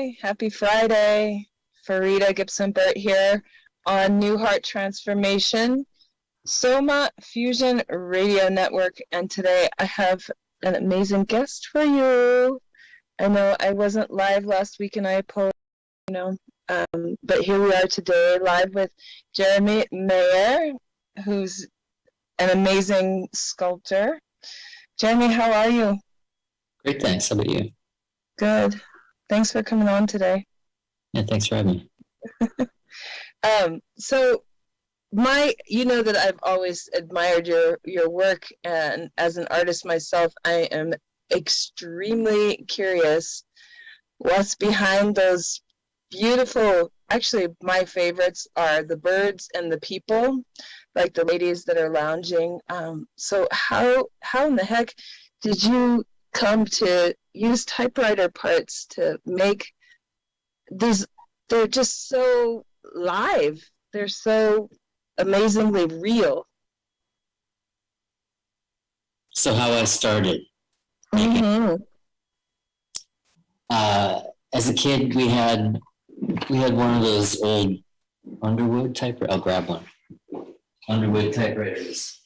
Hi, happy Friday. Farida Gipson Burtt here on New Heart Transformation, Soma Fusion Radio Network, and today I have an amazing guest for you. I know I wasn't live last week and I apologize, but here we are today live with Jeremy Mayer, who's an amazing sculptor. Jeremy, how are you? Great, thanks. How about you? Good. Thanks for coming on today. Yeah, thanks for having me. So you know that I've always admired your work, and as an artist myself, I am extremely curious what's behind those beautiful, actually my favorites are the birds and the people, like the ladies that are lounging. So how in the heck did you come to use typewriter parts to make these? They're just so live. They're so amazingly real. So how I started. Mm-hmm. As a kid, we had one of those old Underwood typewriters. I'll grab one. Underwood typewriters,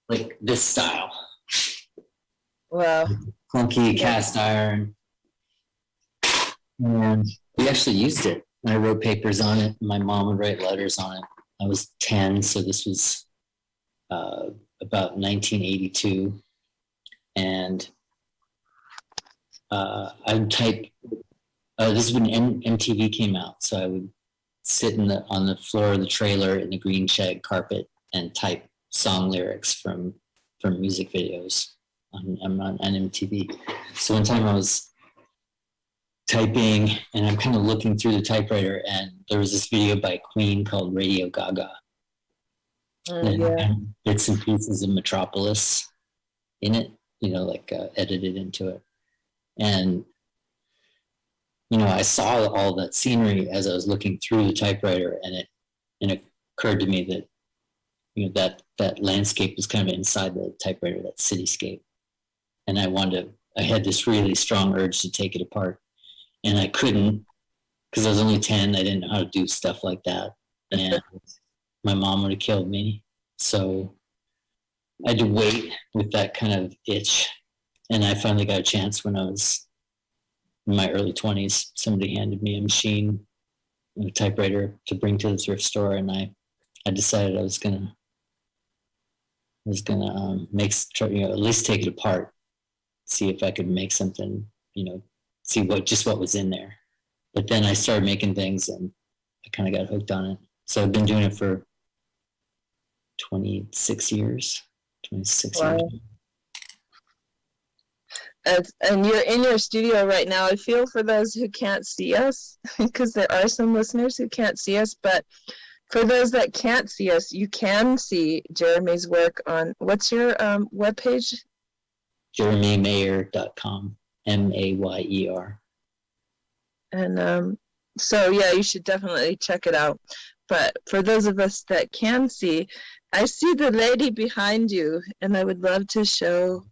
like this style. Wow. Clunky cast iron. And we actually used it. I wrote papers on it. My mom would write letters on it. I was 10, so this was about 1982. And I would type. This is when MTV came out, so I would sit on the floor of the trailer in the green shag carpet and type song lyrics from music videos on MTV. So one time I was typing and I'm kind of looking through the typewriter, and there was this video by Queen called Radio Gaga. And bits and pieces of Metropolis in it, edited into it. And I saw all that scenery as I was looking through the typewriter, and it occurred to me that that landscape was kind of inside the typewriter, that cityscape. And I had this really strong urge to take it apart, and I couldn't because I was only 10. I didn't know how to do stuff like that, and my mom would have killed me. So I had to wait with that kind of itch, and I finally got a chance when I was in my early 20s. Somebody handed me a machine, a typewriter to bring to the thrift store, and I decided I was gonna at least take it apart, see if I could make something, see what was in there. But then I started making things, and I kind of got hooked on it. So I've been doing it for 26 years. Wow. And you're in your studio right now. I feel for those who can't see us, because there are some listeners who can't see us, but for those that can't see us, you can see Jeremy's work on, what's your webpage? JeremyMayer.com, Mayer. And so, yeah, you should definitely check it out. But for those of us that can see, I see the lady behind you, and I would love to show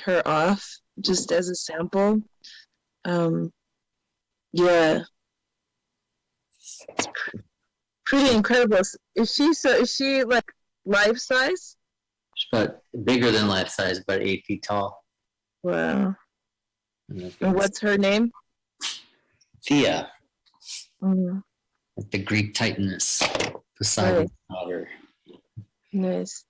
her off just as a sample. Yeah. It's pretty incredible. Is she like life size? She's about bigger than life size, about 8 feet tall. Wow. And what's her name? Thea. Mm. Like the Greek Titaness, Poseidon's daughter. Nice.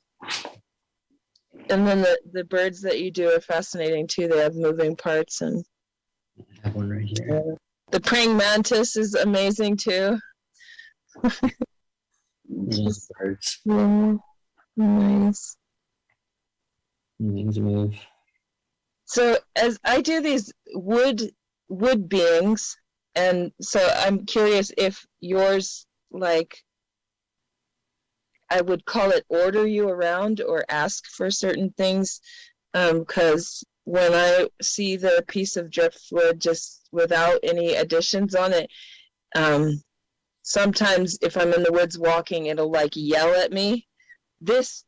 And then the birds that you do are fascinating too. They have moving parts, and I have one right here. The praying mantis is amazing too. Just birds. Yeah. Nice. Things move. So as I do these wood beings, and so I'm curious if yours, like, I would call it order you around or ask for certain things, because when I see the piece of driftwood just without any additions on it, sometimes if I'm in the woods walking, it'll like yell at me, this,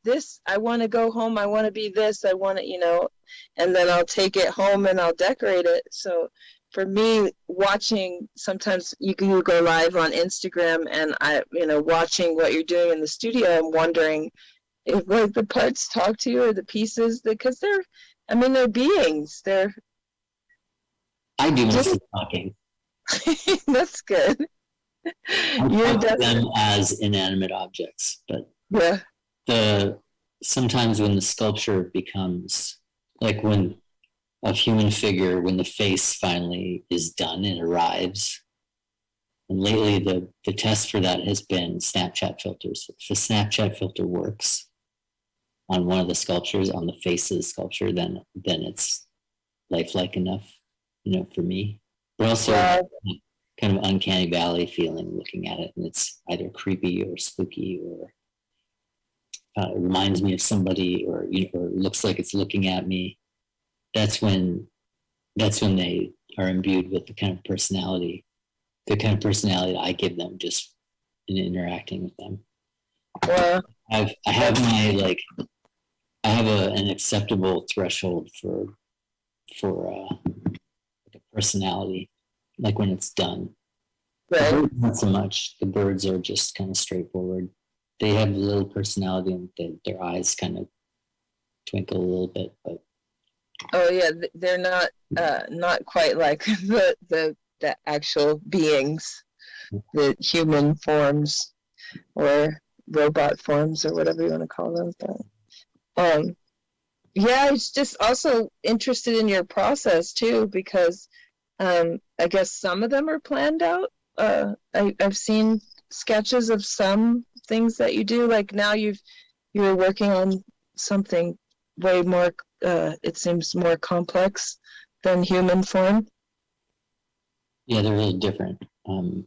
I want to go home, I want to be this, I want to, and then I'll take it home and I'll decorate it. So for me, watching, sometimes you go live on Instagram, and watching what you're doing in the studio, I'm wondering if like the parts talk to you, or the pieces, because they're beings. I do most of the talking. That's good. I talk to them as inanimate objects, but yeah. Sometimes when the sculpture becomes like when a human figure, when the face finally is done and arrives. And lately the test for that has been Snapchat filters. If the Snapchat filter works on one of the sculptures, on the face of the sculpture, then it's lifelike enough, for me. But also kind of uncanny valley feeling looking at it, and it's either creepy or spooky, or it reminds me of somebody, or or looks like it's looking at me. That's when they are imbued with the kind of personality that I give them just in interacting with them. I have an acceptable threshold for a personality, like when it's done. Right. The birds, not so much. The birds are just kind of straightforward. They have a little personality, and their eyes kind of twinkle a little bit, but oh yeah, they're not quite like the actual beings, the human forms or robot forms or whatever you want to call them. But yeah, I was just also interested in your process too, because I guess some of them are planned out. I've seen sketches of some things that you do, like now you're working on something way more, it seems more complex than human form. Yeah, they're really different. So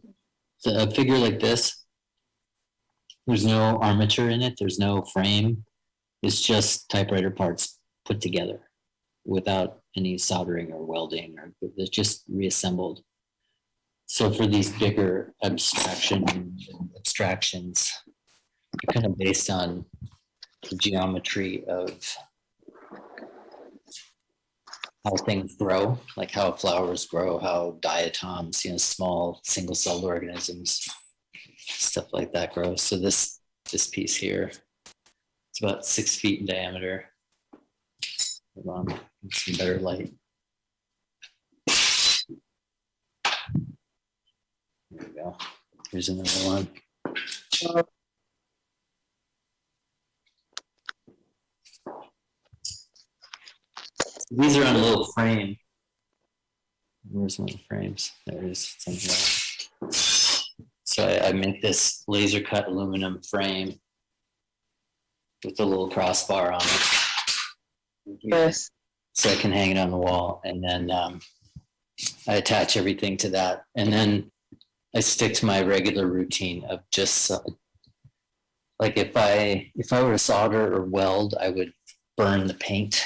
a figure like this, there's no armature in it, there's no frame. It's just typewriter parts put together without any soldering or welding, or it's just reassembled. So for these bigger abstractions, they're kind of based on the geometry of how things grow, like how flowers grow, how diatoms, small single-celled organisms, stuff like that grow. So this piece here, it's about 6 feet in diameter. Hold on, some better light. There we go. Here's another one. These are on a little frame. Where's one of the frames? There is something else. So I make this laser cut aluminum frame with a little crossbar on it. Yes. So I can hang it on the wall, and then I attach everything to that, and then I stick to my regular routine of just like if I were to solder or weld, I would burn the paint.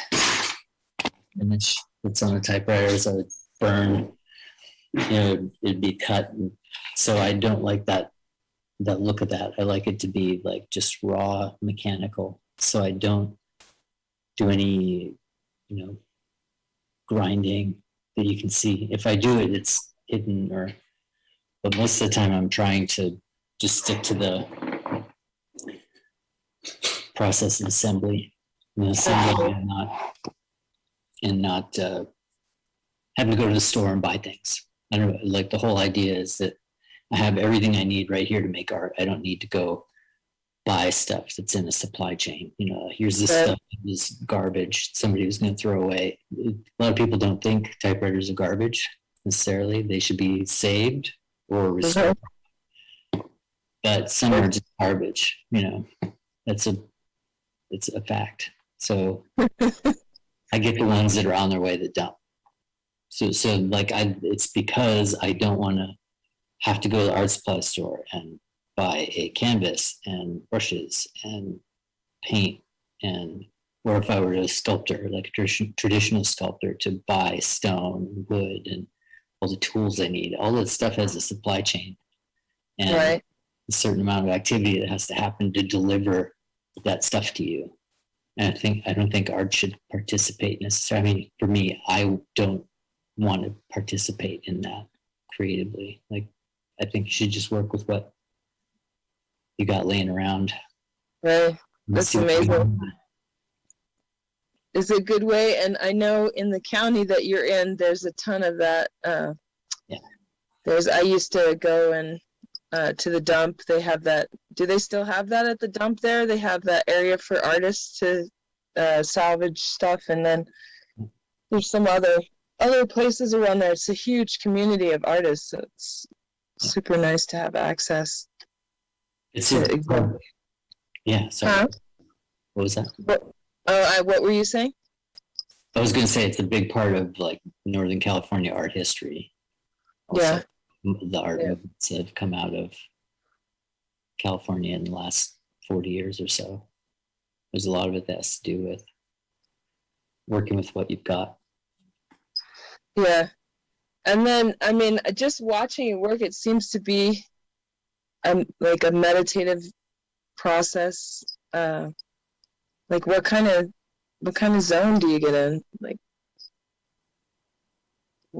And it's on the typewriters, I would burn, it'd be cut. And so I don't like that look of that. I like it to be like just raw mechanical. So I don't do any, grinding that you can see. If I do it, it's hidden, but most of the time I'm trying to just stick to the process and assembly, and not having to go to the store and buy things. I don't know, like the whole idea is that I have everything I need right here to make art. I don't need to go buy stuff that's in a supply chain. Here's this stuff, this garbage somebody was going to throw away. A lot of people don't think typewriters are garbage necessarily. They should be saved or restored. But some are just garbage, it's a fact. So I get the ones that are on their way that don't. So like it's because I don't want to have to go to the art supply store and buy a canvas and brushes and paint, or if I were a sculptor, like a traditional sculptor, to buy stone, wood, and all the tools I need. All that stuff has a supply chain, and a certain amount of activity that has to happen to deliver that stuff to you. And I don't think art should participate necessarily. I mean, for me, I don't want to participate in that creatively. Like, I think you should just work with what you got laying around. Right. That's amazing. It's a good way. And I know in the county that you're in, there's a ton of that. Yeah. I used to go and to the dump. They have that. Do they still have that at the dump there? They have that area for artists to salvage stuff. And then there's some other places around there. It's a huge community of artists. So it's super nice to have access. It's exactly. Yeah. Sorry. Huh? What was that? What were you saying? I was going to say it's a big part of like Northern California art history. Also, yeah. The art movements that have come out of California in the last 40 years or so. There's a lot of it that has to do with working with what you've got. Yeah. And then, I mean, just watching it work, it seems to be like a meditative process. Like what kind of zone do you get in? Like,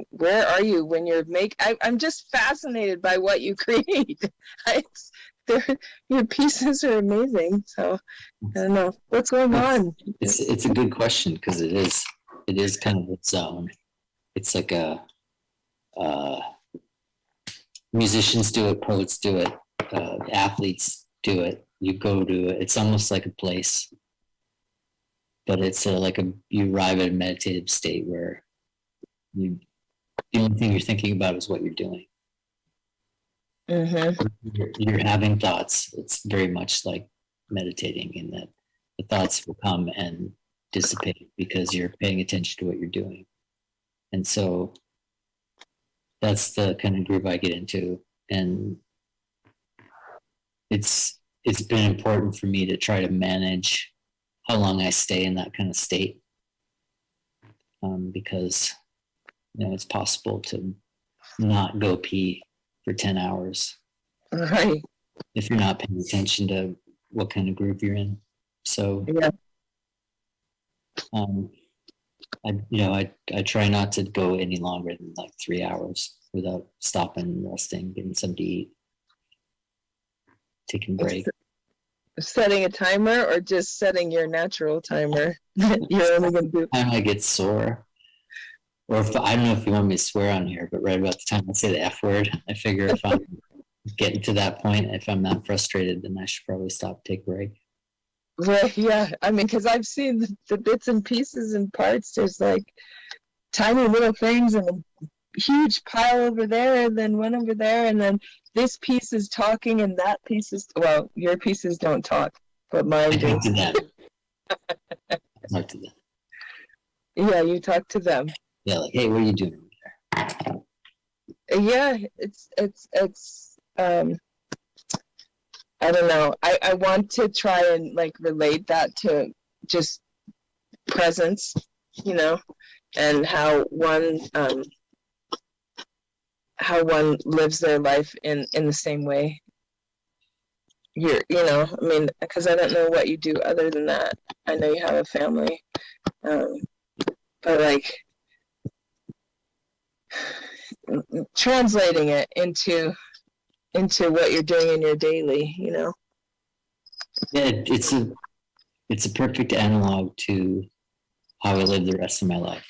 where are you when you're I'm just fascinated by what you create. Your pieces are amazing. So I don't know what's going on. It's a good question because it is kind of a zone. It's like musicians do it, poets do it, athletes do it. You go to it. It's almost like a place, but it's you arrive at a meditative state where the only thing you're thinking about is what you're doing. Mm-hmm. You're having thoughts. It's very much like meditating in that the thoughts will come and dissipate because you're paying attention to what you're doing. And so that's the kind of group I get into. And it's been important for me to try to manage how long I stay in that kind of state. Because it's possible to not go pee for 10 hours. Right. If you're not paying attention to what kind of group you're in. So yeah. I try not to go any longer than like 3 hours without stopping, resting, getting something to eat, taking a break. Setting a timer or just setting your natural timer? You're only going to do. Time I get sore. Or I don't know if you want me to swear on here, but right about the time I say the F word, I figure if I'm getting to that point, if I'm not frustrated, then I should probably stop, take a break. Right, yeah. I mean, because I've seen the bits and pieces and parts. There's like tiny little things and a huge pile over there and then one over there. And then this piece is talking and that piece is, well, your pieces don't talk, but mine do. I talk to them. I talk to them. Yeah, you talk to them. Yeah, like, hey, what are you doing over there? Yeah, it's I don't know. I want to try and like relate that to just presence, and how one lives their life in the same way. I mean, because I don't know what you do other than that. I know you have a family, but like translating it into what you're doing in your daily, Yeah, it's a perfect analog to how I live the rest of my life.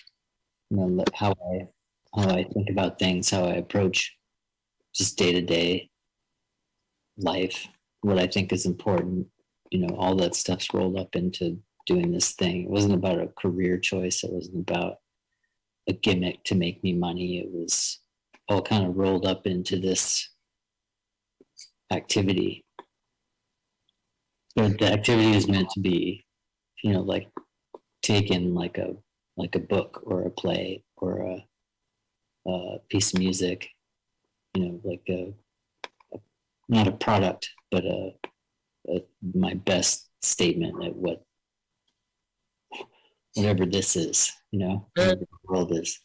How I think about things, how I approach just day-to-day life, what I think is important. All that stuff's rolled up into doing this thing. It wasn't about a career choice. It wasn't about a gimmick to make me money. It was all kind of rolled up into this activity. But the activity is meant to be, like taken like a book or a play or a piece of music, like not a product, but my best statement at whatever this is, whatever the world is.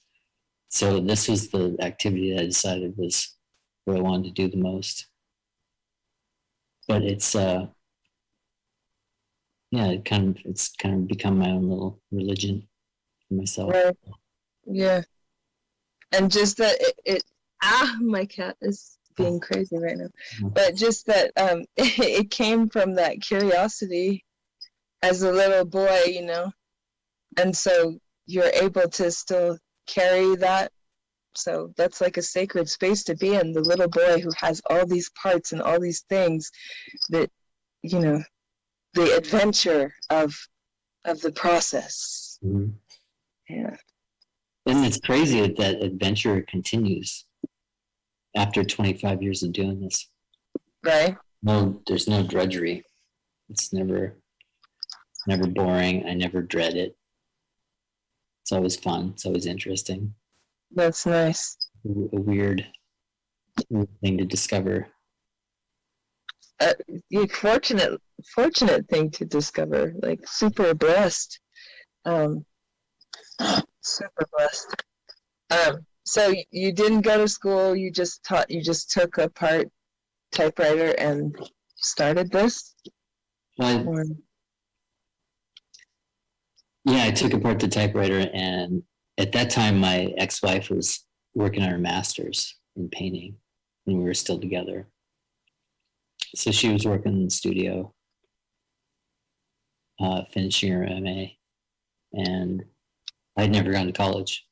So this was the activity that I decided was what I wanted to do the most. But it's it's kind of become my own little religion for myself. Right. Yeah. And just that my cat is being crazy right now. Mhm. But just that it came from that curiosity as a little boy, you know, and so you're able to still carry that. So that's like a sacred space to be in, the little boy who has all these parts and all these things that, you know, the adventure of the process. Mhm. Yeah. And it's crazy that that adventure continues after 25 years of doing this. Right. No, there's no drudgery. It's never boring. I never dread it. It's always fun. It's always interesting. That's nice. A weird thing to discover. You fortunate thing to discover. Like super blessed. Super blessed. So you didn't go to school. You just taught. You just took apart typewriter and started this. Well, Or, yeah, I took apart the typewriter, and at that time, my ex-wife was working on her master's in painting, and we were still together. So she was working in the studio, finishing her MA, and I'd never gone to college.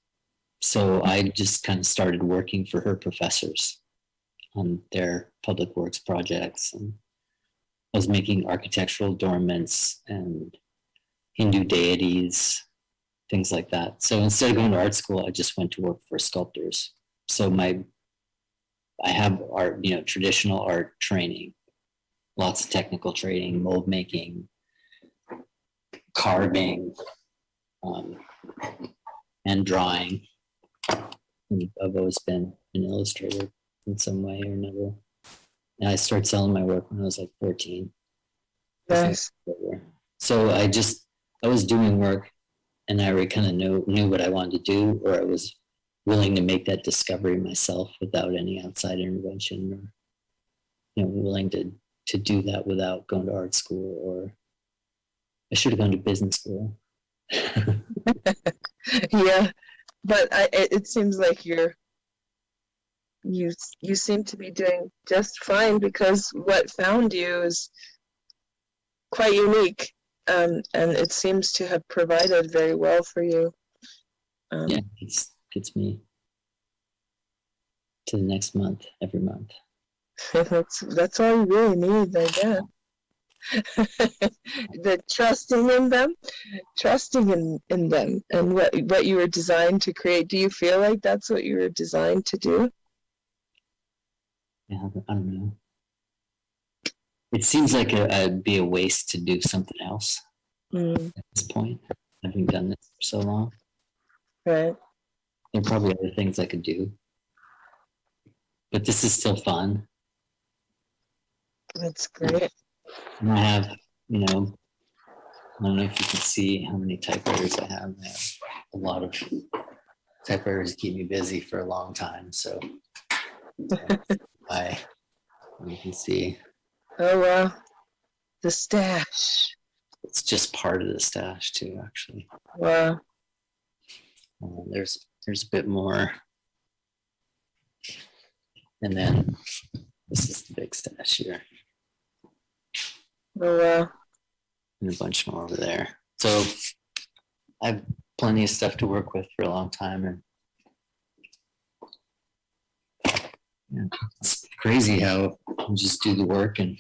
So I just kind of started working for her professors on their public works projects. And I was making architectural adornments and Hindu deities, things like that. So instead of going to art school, I just went to work for sculptors. So I have art, you know, traditional art training, lots of technical training, mold making, carving, and drawing. And I've always been an illustrator in some way or another. And I started selling my work when I was like 14. nice. So I was doing work, and I already kind of knew what I wanted to do, or I was willing to make that discovery myself without any outside intervention, or, you know, willing to do that without going to art school, or I should have gone to business school. Yeah, but it seems like you seem to be doing just fine, because what found you is quite unique, and it seems to have provided very well for you. Yeah, it gets me to the next month, every month. That's all you really need, I guess. The trusting in them, in them, and what you were designed to create. Do you feel like that's what you were designed to do? Yeah, I don't know. It seems like it'd be a waste to do something else at this point, having done this for so long. Right. There are probably other things I could do, but this is still fun. That's great. And I have, you know, I don't know if you can see how many typewriters I have. I have a lot of typewriters keep me busy for a long time. So you can see. Oh wow, the stash. It's just part of the stash too, actually. Wow. There's a bit more. And then this is the big stash here. Oh wow. And a bunch more over there. So I have plenty of stuff to work with for a long time. And yeah, it's crazy how you just do the work and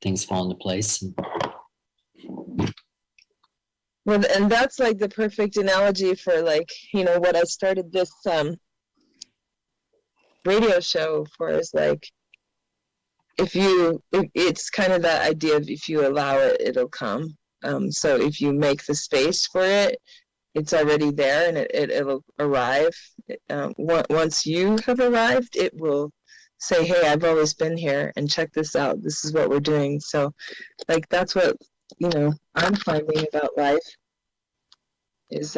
things fall into place. Well, and that's like the perfect analogy for, like, you know, what I started this radio show for, is like, it's kind of that idea of, if you allow it, it'll come. So if you make the space for it, it's already there, and it'll arrive. Once you have arrived, it will say, hey, I've always been here, and check this out. This is what we're doing. So, like, that's what, you know, I'm finding about life is,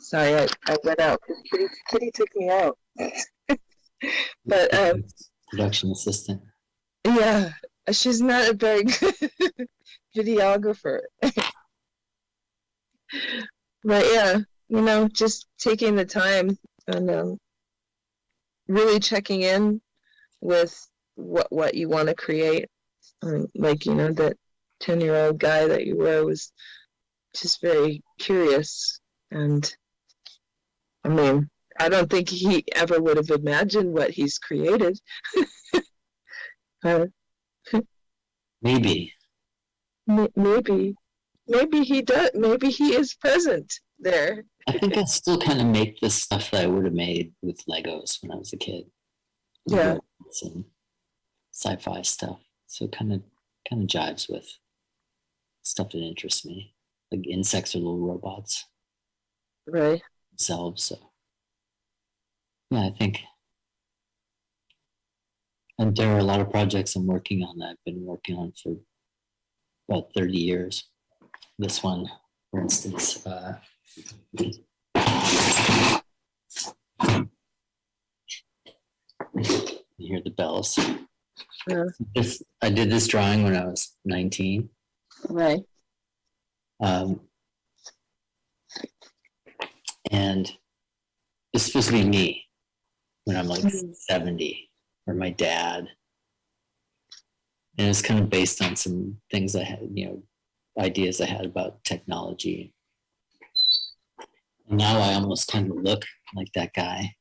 sorry, I went out because Kitty took me out. But Production assistant. yeah, she's not a very good videographer. But yeah, just taking the time and really checking in with what you want to create. Like, that 10-year-old guy that you were was just very curious. And I mean, I don't think he ever would have imagined what he's created. Maybe. Maybe he does. Maybe he is present there. I think I still kind of make the stuff that I would have made with Legos when I was a kid. Yeah. And sci-fi stuff. So it kind of jives with stuff that interests me, like insects or little robots. Right. Themselves. So yeah, I think. And there are a lot of projects I'm working on that I've been working on for about 30 years. This one, for instance, you hear the bells. Yeah. I did this drawing when I was 19. Right. And it's supposed to be me when I'm like 70, or my dad. And it's kind of based on some things I had, ideas I had about technology. And now I almost kind of look like that guy.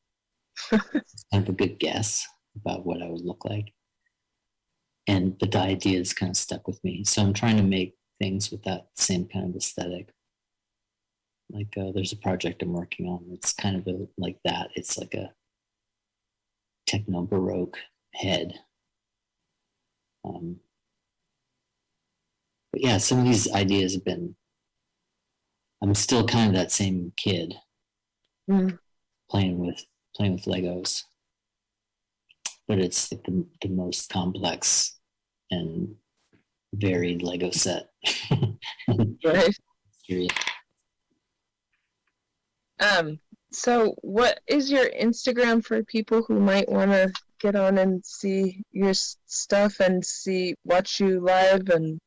It's kind of a good guess about what I would look like. But the ideas kind of stuck with me. So I'm trying to make things with that same kind of aesthetic. Like there's a project I'm working on. It's kind of like that. It's like a techno-baroque head. But yeah, some of these ideas have been, I'm still kind of that same kid playing with Legos, but it's like the most complex and varied Lego set. Right. Period. So what is your Instagram for people who might want to get on and see your stuff and watch you live? And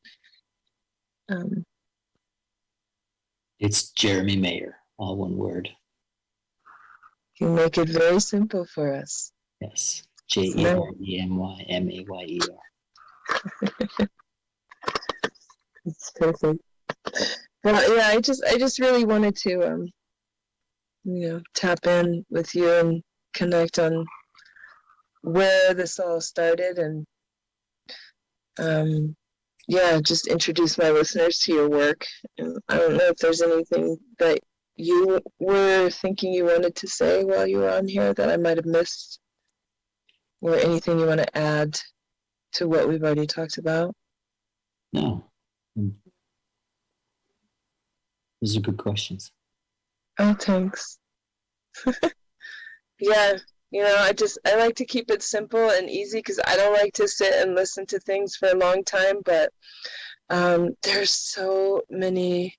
it's Jeremy Mayer, all one word. You make it very simple for us. Yes, JEREMYMAYER. It's perfect. Well, yeah, I just really wanted to tap in with you and connect on where this all started, and just introduce my listeners to your work. And I don't know if there's anything that you were thinking you wanted to say while you were on here that I might have missed, or anything you want to add to what we've already talked about. No. Those are good questions. Oh, thanks. Yeah, I like to keep it simple and easy because I don't like to sit and listen to things for a long time, but there's so many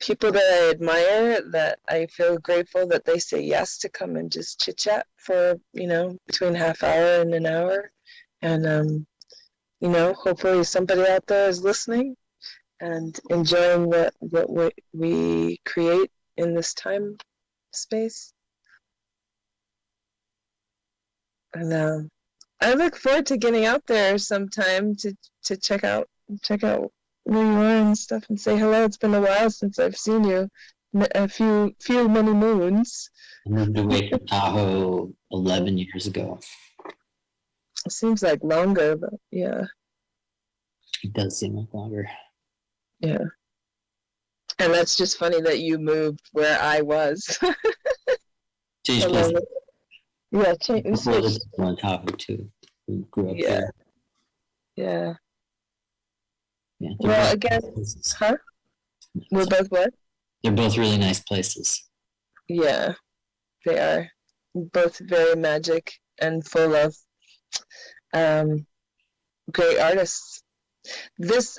people that I admire that I feel grateful that they say yes to come and just chit chat for, between half hour and an hour. And, hopefully somebody out there is listening and enjoying what we create in this time space. And I look forward to getting out there sometime to check out where you are and stuff, and say hello. It's been a while since I've seen you. Many moons. I moved away from Tahoe 11 years ago. It seems like longer, but yeah. It does seem like longer. Yeah. And that's just funny that you moved where I was. Changed places. Yeah, on Tahoe too. We grew up there. Yeah. Yeah. Well, again, huh? We're both what? They're both really nice places. Yeah, they are. Both very magic and full of great artists.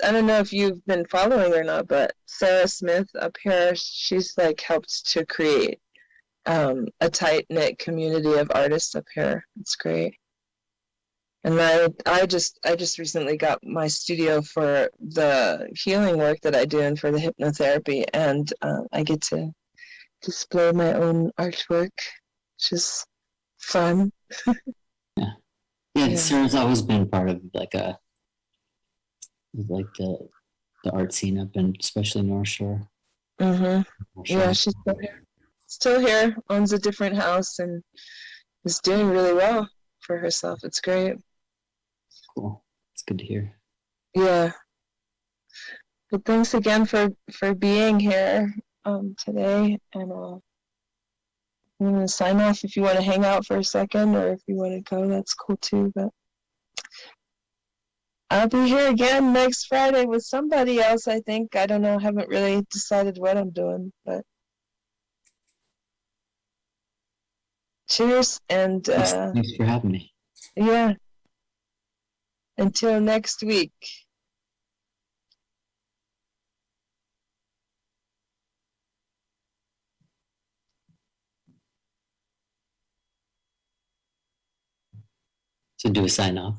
I don't know if you've been following or not, but Sarah Smith up here, she's helped to create a tight-knit community of artists up here. It's great. And I just recently got my studio for the healing work that I do and for the hypnotherapy, and I get to display my own artwork, which is fun. Yeah. Yeah, Sarah's always been part of like the art scene up in especially North Shore. Mm-hmm. North Yeah, Shore. she's still here. Still here, owns a different house, and is doing really well for herself. It's great. Cool. It's good to hear. Yeah. But thanks again for being here today, and I'm gonna sign off. If you want to hang out for a second, or if you want to go, that's cool too. But I'll be here again next Friday with somebody else. I think, I don't know. Haven't really decided what I'm doing, but cheers, and Thanks for having me. yeah. Until next week. So do a sign off.